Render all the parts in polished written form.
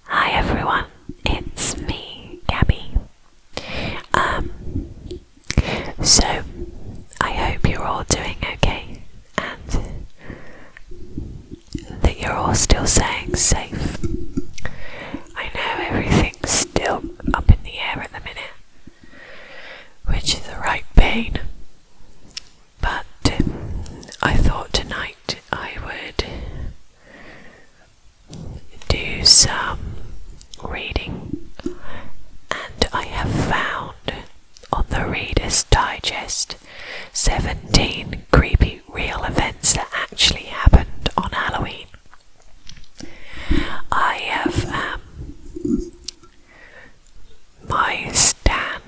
Hi everyone, it's me, Gabby. So I hope you're all doing okay and that you're all still staying safe. I know everything's still up in the air at the minute, which is a right pain, but I thought tonight I would do some reading, and I have found on the Reader's Digest 17 creepy real events that actually happened on Halloween. I have my stand,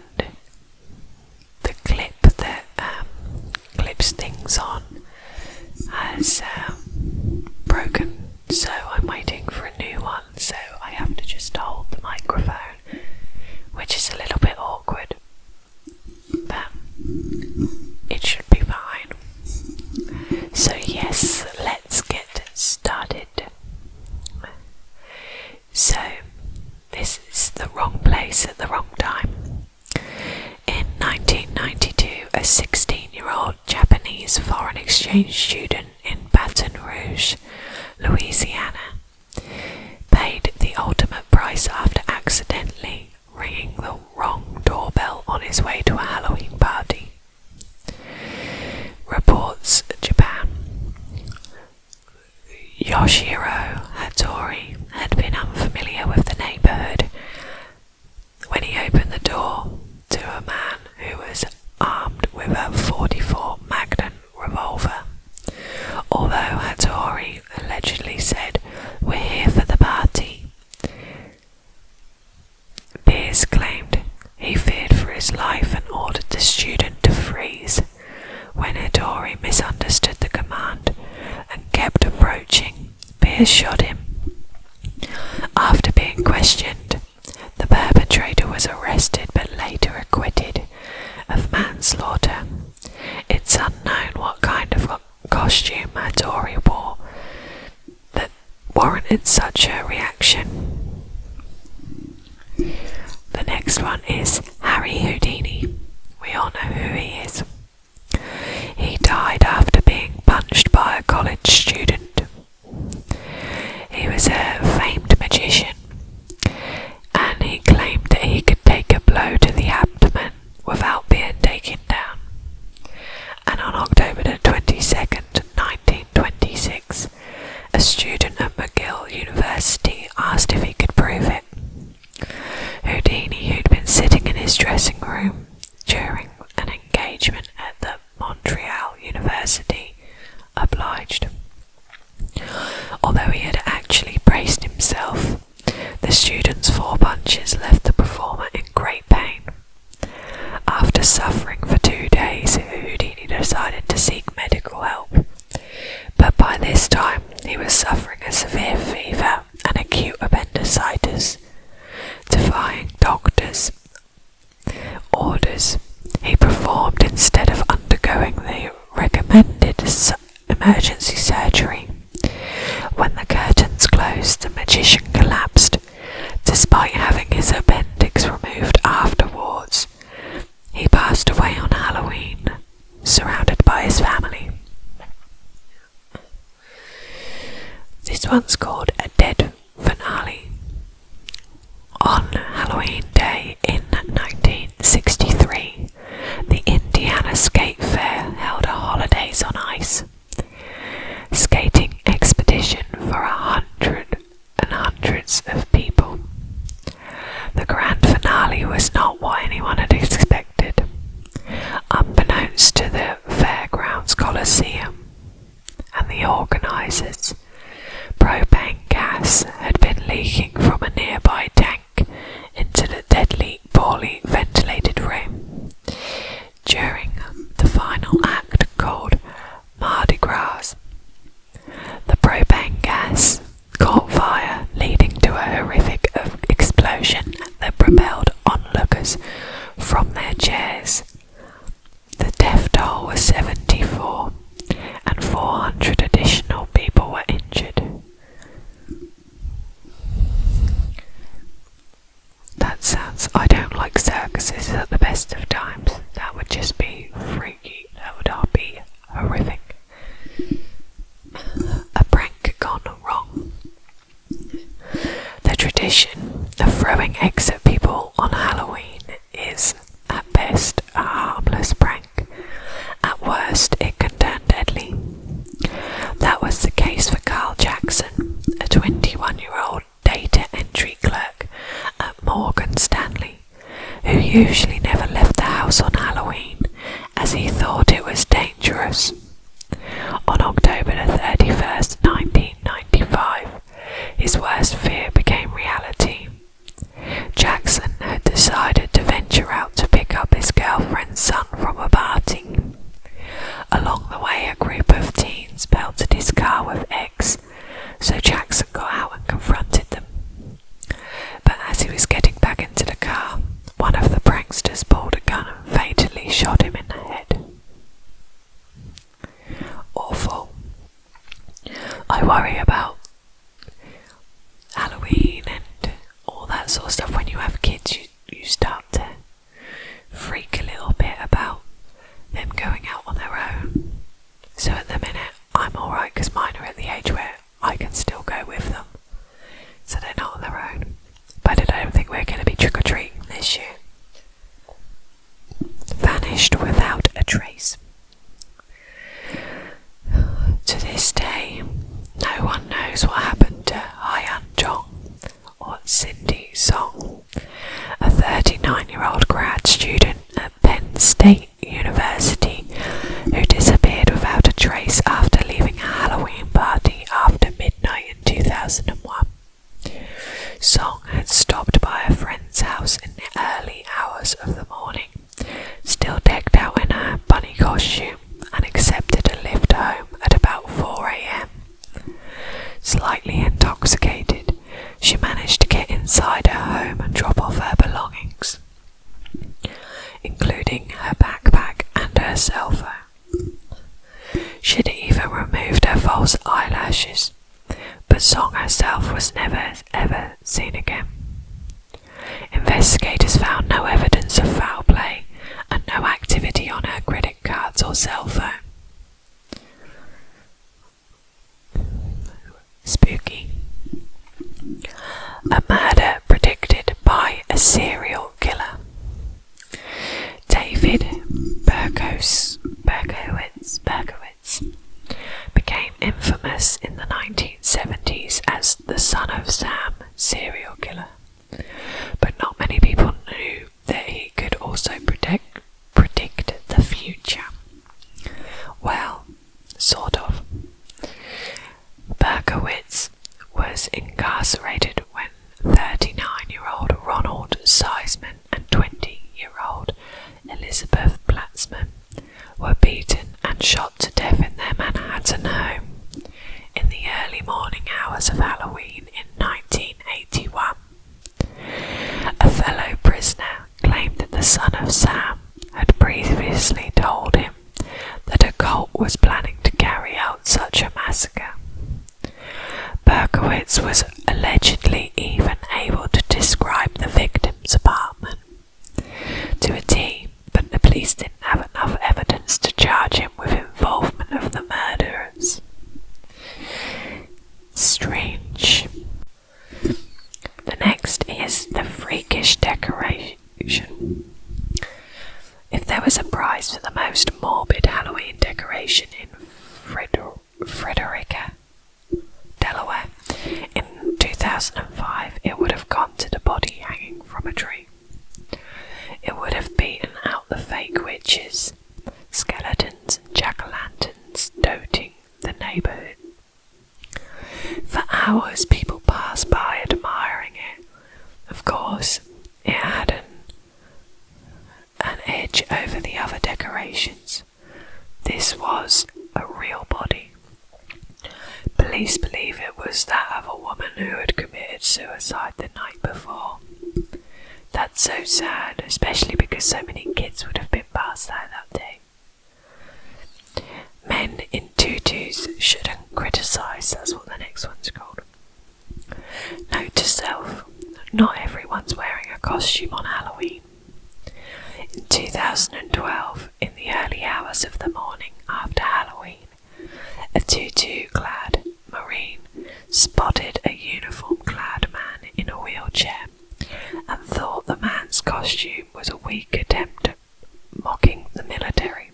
the clip that clips things on, has broken, so I'm waiting for a new one, so I have to just hold the microphone, which is a little bit awkward, but it should be fine. So yes, let's get started. So this is the wrong place at the wrong time. In 1992, a 16-year-old Japanese foreign exchange student in Baton Rouge, Louisiana, paid the ultimate price after accidentally ringing the wrong doorbell on his way to a Halloween party. Reports Japan. Yoshiro Hattori had been unfamiliar with the neighborhood when he opened the door to a man who was armed with a .44 Magnum revolver. Although Hattori allegedly said, "We're here for the party," Pierce claimed he feared for his life and ordered the student to freeze. When Hattori misunderstood the command and kept approaching, Pierce shot him. After being questioned, the perpetrator was arrested but later acquitted of manslaughter. It's unknown what kind of costume Hattori wore that warranted such a reaction. The next one is Harry Houdini. We all know who he is. He died after being punched by a college student. He was a famed magician, and he claimed that he could take a blow to the abdomen without being taken down. And on October the 22nd, 1926, a student at McGill University asked if he could prove it. Houdini, who'd been sitting in his dressing room during an engagement at the Montreal University, obliged. Although he had actually braced himself, the student's 4 punches left the performer in great pain. After suffering for 2 days, Houdini decided to seek medical help, but by this time he was suffering a severe fever and acute appendicitis. Defying doctors' orders, he performed instead of undergoing the recommended emergency surgery. When the curtains closed, the magician collapsed, despite having his appendix removed afterwards. He passed away on Halloween, surrounded by his family. This one's called a dead finale. On Halloween Day in 1963, the Indiana Skate Fair held a Holidays on Ice skating expedition for 100 and hundreds of people. The grand finale was not what anyone had expected. Unbeknownst to the Fairgrounds Coliseum and the organisers, propane gas had been leaking from a nearby tank into the deadly, poorly ventilated room. During the final act called Mardi Gras, the propane gas caught fire, leading to a horrific explosion that propelled onlookers from their chairs. The death toll was 74, and 400 additional people were injured. tradition of throwing eggs at people on Halloween is, at best, a harmless prank. At worst, it can turn deadly. That was the case for Carl Jackson, a 21-year-old data entry clerk at Morgan Stanley, who usually never left the house on Halloween as he thought it was dangerous. On October 31st, 1995, his worst fear became reality. Jackson had decided to venture out to pick up his girlfriend's son from a party. Along the way, a group of teens pelted his car with eggs, so Jackson got out and confronted them. But as he was getting back into the car, one of the pranksters pulled a gun and fatally shot him in the head. Awful. I worry about Halloween and all that sort of stuff. When you have kids, you start to freak a little bit about them going out on their own. So at the minute, I'm alright because mine are at the age where I can still go with them. So they're not on their own. But I don't think we're going to be trick-or-treating this year. Vanished without a trace. To this day, no one knows what happened to Hyeon Jong or Cindy Song, a 39-year-old grad student at Penn State University who disappeared without a trace after leaving a Halloween party after midnight in 2001. Song had stopped by a friend's house in the early hours of the morning, still decked out in her bunny costume, and accepted a lift home at about 4 a.m. Slightly intoxicated, she managed to get inside her home and drop off her belongings, including her backpack and her cell phone. She'd even removed her false eyelashes, but Song herself was never ever seen again. Investigators found no evidence of foul play and no activity on her credit cards or cell phone. Spooky. A murder predicted by a serial killer. David Berkowitz became infamous in the 1970s as the Son of Sam serial killer, but not many people knew that he could also predict the future. Well, sort of. Berkowitz was incarcerated when 39-year-old Ronald Seisman and 20-year-old Elizabeth Platzman were beaten and shot to death in their Manhattan home in the early morning hours of Halloween in 1981. A fellow prisoner claimed that the Son of Sam had previously told him that a cult was planning to carry out such a massacre. Berkowitz was allegedly even able to describe the victim's apartment to a T, but the police didn't have enough evidence to charge him with involvement of the murderers. Strange. The next is the freakish decoration. If there was a prize for the most morbid Halloween decoration in Frederica, Delaware, in 2005, it would have gone to the body hanging from a tree. It would have beaten out the fake witches, skeletons and jack-o'-lanterns doting the neighbourhood. For hours people passed by admiring it. Of course, it had an edge over the other decorations. This was a real body. Police believe it was that of a woman who had committed suicide the night before. That's so sad, especially because so many kids would have been passed out that day. Men in tutus shouldn't criticise, that's what the next one's called. Note to self, not everyone's wearing a costume on Halloween. In 2012, in the early hours of the morning after Halloween, a tutu-clad Marine spotted a uniform-clad man in a wheelchair weak attempt at mocking the military,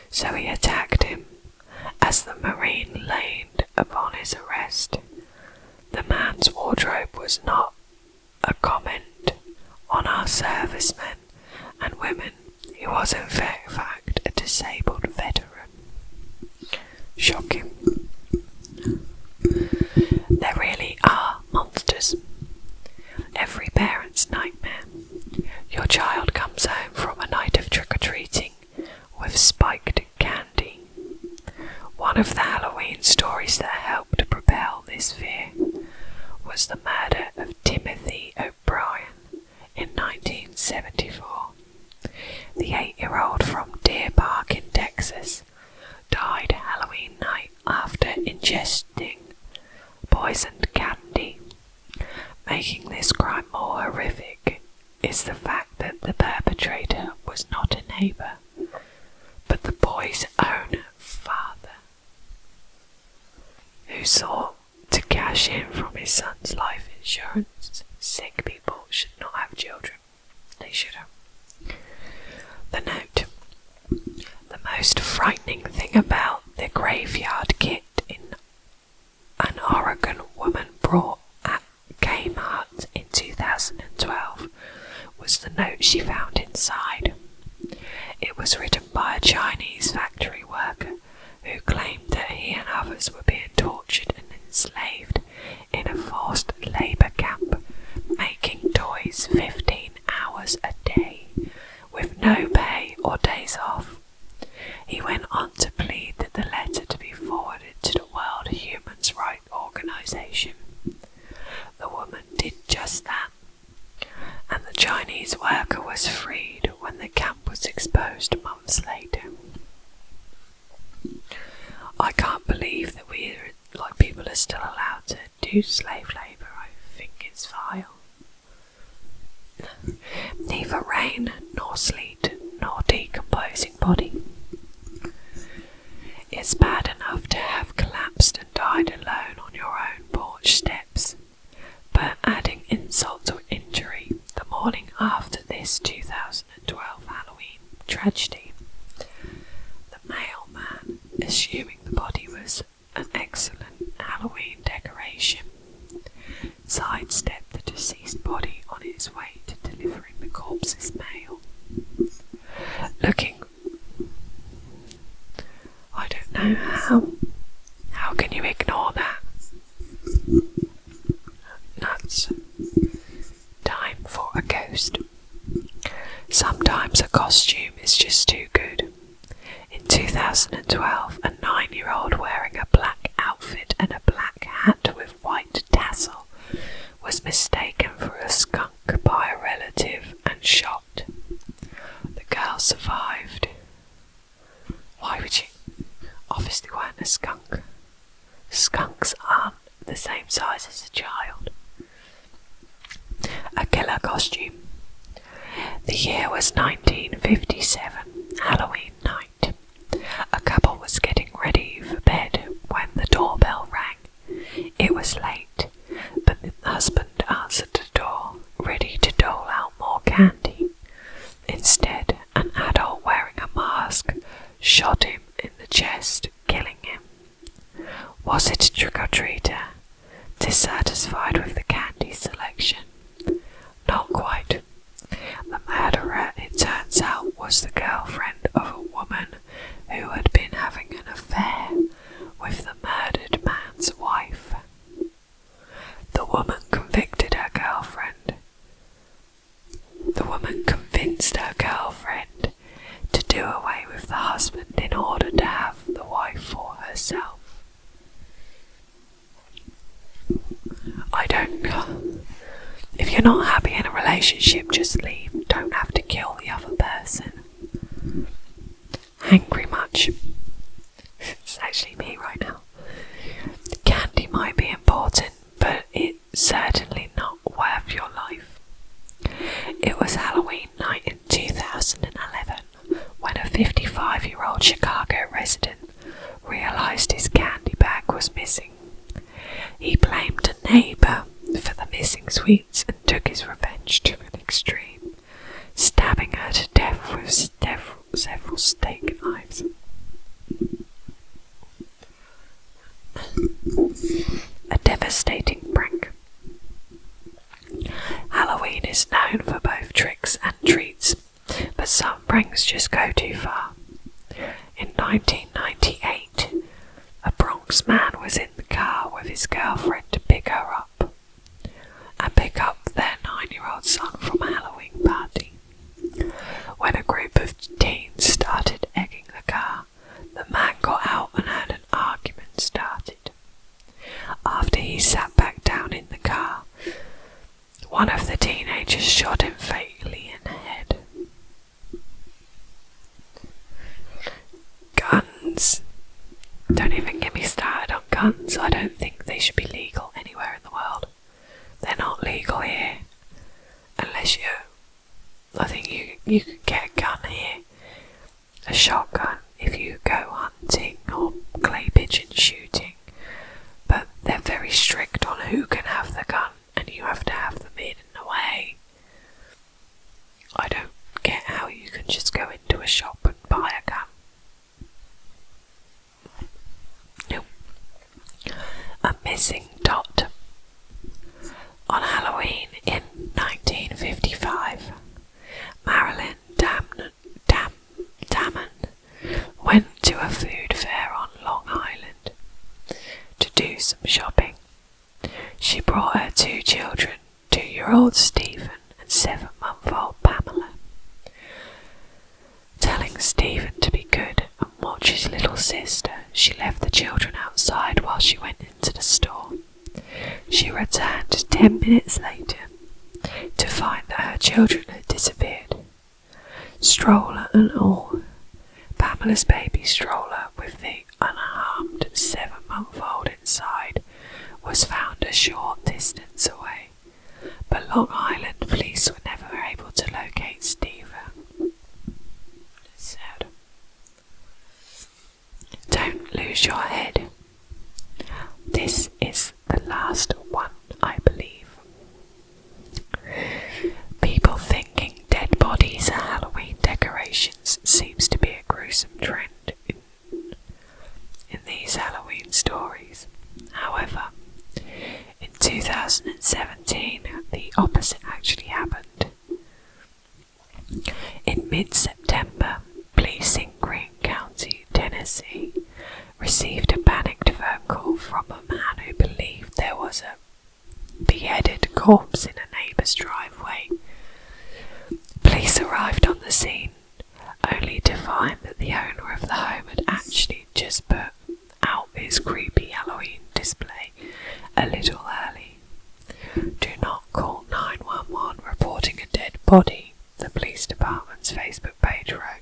so he attacked him. As the Marine leaned upon his arrest, the man's wardrobe was not a comment on our servicemen and women. He was in fact a disabled veteran. Shocking. There really are monsters. Every parent's nightmare. Your child comes home from a night of trick-or-treating with spiked candy. One of the Halloween stories that helped propel this fear was the murder of Timothy O'Brien in 1974. The 8-year-old from Deer Park in Texas died Halloween night after ingesting poisoned candy. Making this crime more horrific is the fact that the perpetrator was not a neighbour, but the boy's own father, who sought to cash in from his son's life insurance. Sick people should not have children. They shouldn't. The note. The most frightening thing about the graveyard kit an Oregon woman brought at Kmart in 2012 was the note she found inside. It was written by a Chinese factory worker who claimed that he and others were being tortured and enslaved in a forced labour camp, making toys 15 hours a day with no pay or days off. He went on to plead that the letter to be forwarded to the World Human Rights Organization. The woman did just that, and the Chinese worker was freed when the camp was exposed months later. I can't believe that people are still allowed to do slave labour. I think it's vile. Neither rain, nor sleet, nor decomposing body. It's bad enough to have collapsed and died alone on your own porch steps, but adding insult to injury, the morning after this 2012 Halloween tragedy, the mailman, assuming the body was an excellent Halloween decoration, sidestepped the deceased body on its way to delivering the corpse's mail. I don't know how can you ignore that? Nuts. Time for a ghost. Sometimes a costume is just too good. In 2012, a 9-year-old wearing a black outfit and a black hat with white tassel was mistaken for a skunk by a relative and shot. The girl survived. Why would you? Obviously weren't a skunk. Skunks aren't the same size as a child. A killer costume. The year was 1957, Halloween night. A couple was getting ready for bed when the doorbell rang. It was late, but the husband answered the door, ready to dole out more candy. Instead, an adult wearing a mask shot him in the chest, killing him. Was it a trick-or-treater, dissatisfied with the candy selection? Not quite. The murderer, it turns out, was the girlfriend of a woman who had been having an affair with the murdered man's wife. The woman convinced her girlfriend to do away with the husband in order to have the wife for herself. If you're not happy in a relationship, just leave. Don't have to kill the other person. Angry much? It's actually me right now. Candy might be important, but it's certainly not worth your life. It was Halloween night in 2011 when a 55-year-old Chicago resident realized his candy bag was missing. He blamed a neighbor for the missing sweets and took his revenge to an extreme, pranks just go too far. In 1998, a Bronx man was in the car with his girlfriend to pick her up and pick up their 9-year-old son from a Halloween party. When a group of teens started egging the car, the man got out and had an argument started. After he sat back down in the car, one of the teenagers shot him fatally in the head. Guns. Don't even get me started on guns. I don't think they should be legal anywhere in the world. They're not legal here. Unless I think you could get a gun here. A shotgun if you go hunting or clay pigeon shooting. But they're very strict on who can have the gun, and you have to have them hidden away. I don't get how you can just go into a shop and buy a gun. A missing dot. On Halloween in 1955, Marilyn Damon went to a food fair on Long Island to do some shopping. She brought her 2 children, 2-year-old Stephen and 7-month-old Pamela. Telling Stephen to be good and watch his little sister, she left the children outside while she went into the store. She returned 10 minutes later to find that her children had disappeared. Stroller and all, Pamela's baby stroller with the unharmed 7-month-old inside was found a short distance away, but Long Island police were never able to locate Stephen. Sad. Don't lose your head. This is the last one, I believe. People thinking dead bodies are Halloween decorations seems to be a gruesome trend in these Halloween stories. However, in 2017, the opposite actually happened. In mid-September, police in Greene County, Tennessee, received a panicked phone call from a man who believed there was a beheaded corpse in a neighbour's driveway. Police arrived on the scene, only to find that the owner of the home had actually just put out his creepy Halloween display a little early. Do not call 911 reporting a dead body, the police department's Facebook page wrote.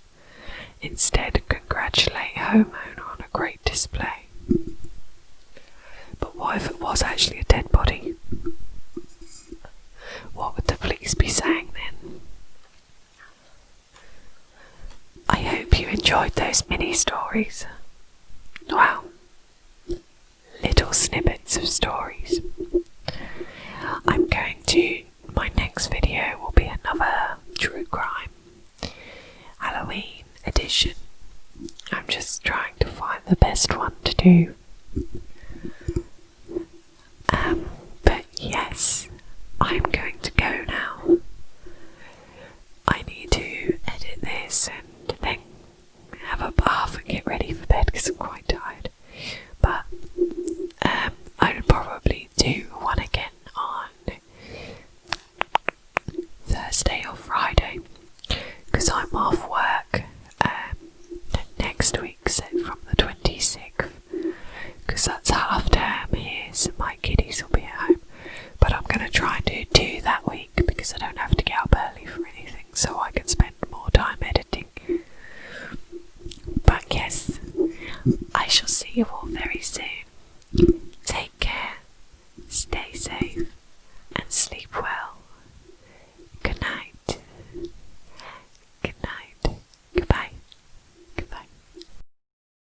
Instead, congratulate homeowner on a great display. But what if it was actually a dead body? What would the police be saying then? I hope you enjoyed those mini stories. Well, little snippets of stories. My next video will be another true crime Halloween edition. I'm just trying to find the best one to do. But yes, I'm going